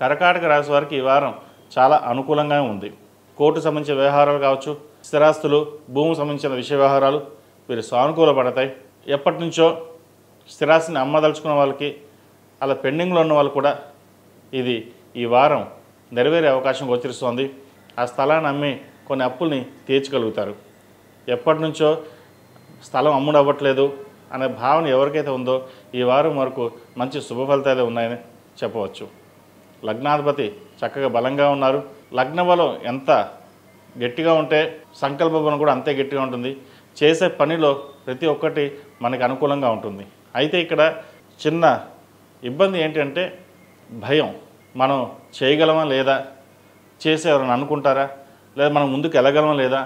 కర్కాటక రాశి వారికి ఈ వారం చాలా అనుకూలంగా ఉంది. కోర్టు సంబంధించిన వ్యవహారాలు కావచ్చు, స్థిరాస్తులు, భూమికి సంబంధించిన విషయ వ్యవహారాలు వీరు సానుకూల పడతాయి. ఎప్పటి నుంచో స్థిరాస్తిని అమ్మదలుచుకున్న వాళ్ళకి, అలా పెండింగ్లో ఉన్న వాళ్ళు కూడా ఇది ఈ వారం నెరవేరే అవకాశం గోచరిస్తోంది. ఆ స్థలాన్ని అమ్మి కొన్ని అప్పుల్ని తీర్చగలుగుతారు. ఎప్పటి నుంచో స్థలం అమ్ముడవ్వట్లేదు అనే భావన ఎవరికైతే ఉందో ఈ వారం వరకు మంచి శుభ ఫలితాలే ఉన్నాయని చెప్పవచ్చు. లగ్నాధిపతి చక్కగా బలంగా ఉన్నారు. లగ్న బలం ఎంత గట్టిగా ఉంటే సంకల్ప బలం కూడా అంతే గట్టిగా ఉంటుంది. చేసే పనిలో ప్రతి ఒక్కటి మనకు అనుకూలంగా ఉంటుంది. అయితే ఇక్కడ చిన్న ఇబ్బంది ఏంటంటే భయం. మనం చేయగలమా లేదా, చేసే ఎవరైనా అనుకుంటారా, లేదా మనం ముందుకు వెళ్ళగలమా లేదా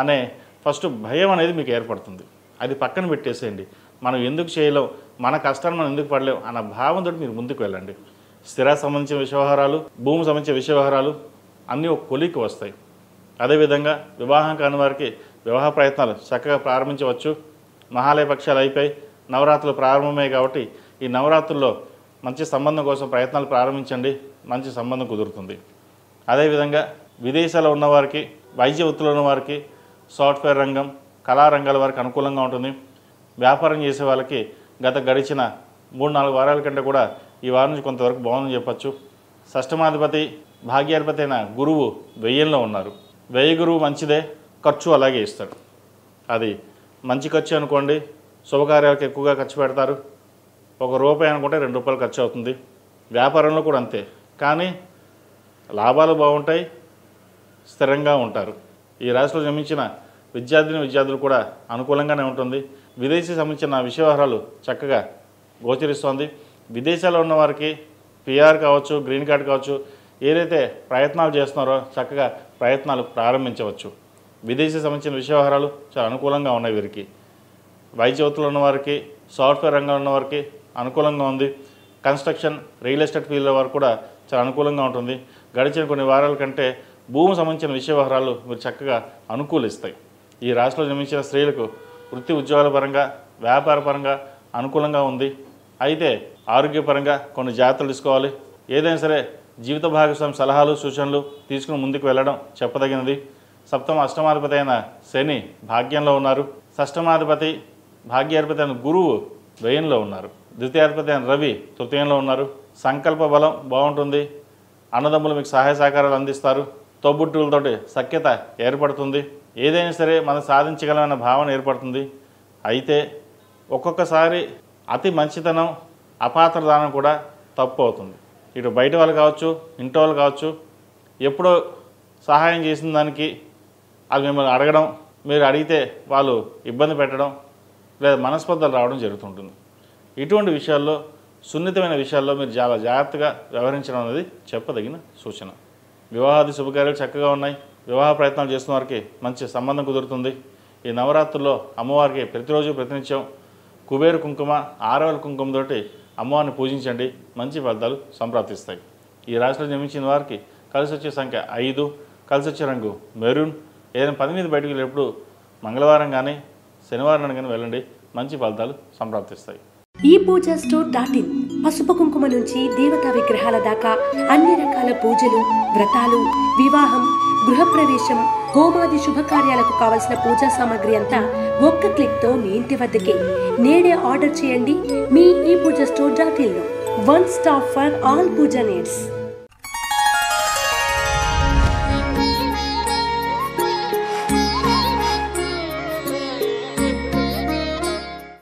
అనే ఫస్ట్ భయం అనేది మీకు ఏర్పడుతుంది. అది పక్కన పెట్టేసేయండి. మనం ఎందుకు చేయలేం, మన కష్టాన్ని మనం ఎందుకు పడలేం అన్న భావంతో మీరు ముందుకు వెళ్ళండి. స్థిర సంబంధించిన విషయ వ్యవహారాలు, భూమి సంబంధించిన విషయ వ్యవహారాలు అన్నీ ఒక కొలికి వస్తాయి. అదేవిధంగా వివాహం కాని వారికి వివాహ ప్రయత్నాలు చక్కగా ప్రారంభించవచ్చు. మహాలయ పక్షాలు అయిపోయి నవరాత్రులు ప్రారంభమే కాబట్టి ఈ నవరాత్రుల్లో మంచి సంబంధం కోసం ప్రయత్నాలు ప్రారంభించండి. మంచి సంబంధం కుదురుతుంది. అదేవిధంగా విదేశాల్లో ఉన్నవారికి, వైద్య వృత్తిలో ఉన్నవారికి, సాఫ్ట్వేర్ రంగం, కళారంగాల వారికి అనుకూలంగా ఉంటుంది. వ్యాపారం చేసే వాళ్ళకి గత గడిచిన 3-4 వారాల కంటే కూడా ఈ వారం నుంచి కొంతవరకు బాగుందని చెప్పచ్చు. షష్టమాధిపతి, భాగ్యాధిపతి అయిన గురువు 1000లో ఉన్నారు. 1000 గురువు మంచిదే, ఖర్చు అలాగే ఇస్తాడు. అది మంచి ఖర్చు అనుకోండి. శుభకార్యాలకు ఎక్కువగా ఖర్చు పెడతారు. ₹1 అనుకుంటే ₹2 ఖర్చు అవుతుంది. వ్యాపారంలో కూడా అంతే. కానీ లాభాలు బాగుంటాయి, స్థిరంగా ఉంటారు. ఈ రాశిలో జన్మించిన విద్యార్థులు కూడా అనుకూలంగానే ఉంటుంది. విదేశీ సంబంధించిన విషయ వ్యవహారాలు చక్కగా గోచరిస్తోంది. విదేశాల్లో ఉన్నవారికి PR కావచ్చు, గ్రీన్ కార్డ్ కావచ్చు, ఏదైతే ప్రయత్నాలు చేస్తున్నారో చక్కగా ప్రయత్నాలు ప్రారంభించవచ్చు. విదేశీ సంబంధించిన విషయ వ్యవహారాలు చాలా అనుకూలంగా ఉన్నాయి వీరికి. వైద్య వృత్తిలో ఉన్నవారికి, సాఫ్ట్వేర్ రంగంలో ఉన్నవారికి అనుకూలంగా ఉంది. కన్స్ట్రక్షన్, రియల్ ఎస్టేట్ ఫీల్డ్ వారు కూడా చాలా అనుకూలంగా ఉంటుంది. గడిచిన కొన్ని వారాల కంటే భూమి సంబంధించిన విషయ వ్యవహారాలు మీరు చక్కగా అనుకూలిస్తాయి. ఈ రాశిలో జన్మించిన స్త్రీలకు వృత్తి ఉద్యోగాల పరంగా, వ్యాపార పరంగా అనుకూలంగా ఉంది. అయితే ఆరోగ్యపరంగా కొన్ని జాగ్రత్తలు తీసుకోవాలి. ఏదైనా సరే జీవిత భాగస్వామి సలహాలు, సూచనలు తీసుకుని ముందుకు వెళ్ళడం చెప్పదగినది. సప్తమ అష్టమాధిపతి అయిన శని భాగ్యంలో ఉన్నారు. షష్టమాధిపతి, భాగ్యాధిపతి అయిన గురువు 1000లో ఉన్నారు. ద్వితీయాధిపతి అయిన రవి తృతీయంలో ఉన్నారు. సంకల్ప బలం బాగుంటుంది. అన్నదమ్ములు మీకు సహాయ సహకారాలు అందిస్తారు. తోబుట్టువులతోటి సఖ్యత ఏర్పడుతుంది. ఏదైనా సరే మనం సాధించగలమన్న భావన ఏర్పడుతుంది. అయితే ఒక్కొక్కసారి అతి మంచితనం, అపాత్రదానం కూడా తప్పు అవుతుంది. ఇటు బయట వాళ్ళు కావచ్చు, ఇంటి వాళ్ళు కావచ్చు, ఎప్పుడో సహాయం చేసిన దానికి అది మిమ్మల్ని అడగడం, మీరు అడిగితే వాళ్ళు ఇబ్బంది పెట్టడం లేదా మనస్పర్ధలు రావడం జరుగుతుంటుంది. ఇటువంటి విషయాల్లో, సున్నితమైన విషయాల్లో మీరు చాలా జాగ్రత్తగా వ్యవహరించడం అనేది చెప్పదగిన సూచన. వివాహాది శుభకార్యాలు చక్కగా ఉన్నాయి. వివాహ ప్రయత్నాలు చేస్తున్న వారికి మంచి సంబంధం కుదురుతుంది. ఈ నవరాత్రుల్లో అమ్మవారికి ప్రతిరోజు ప్రతినిత్యం కుబేరు కుంకుమ, ఆరవల కుంకుమతోటి అమ్మవారిని పూజించండి. మంచి ఫలితాలు సంప్రాప్తిస్తాయి. ఈ రాశిలో జన్మించిన వారికి కలిసి వచ్చే సంఖ్య 5, కలిసి వచ్చే రంగు మెరూన్. ఏదైనా పని మీద బయటకు వెళ్ళేప్పుడు మంగళవారం కానీ శనివారం కానీ వెళ్ళండి. మంచి ఫలితాలు సంప్రాప్తిస్తాయి. ఈ పూజా స్టోర్.in పసుపు కుంకుమ నుంచి దేవతా విగ్రహాల దాకా అన్ని రకాల పూజలు, వ్రతాలు, వివాహం, గృహప్రవేశం, హోమాది శుభకార్యాలకు కావలసిన పూజా సామాగ్రి అంతా ఒక్క క్లిక్తో మీ ఇంటి వద్దకే. నేడే ఆర్డర్ చేయండి మీ ఈ పూజా స్టోర్.in లో. One stop for all puja needs.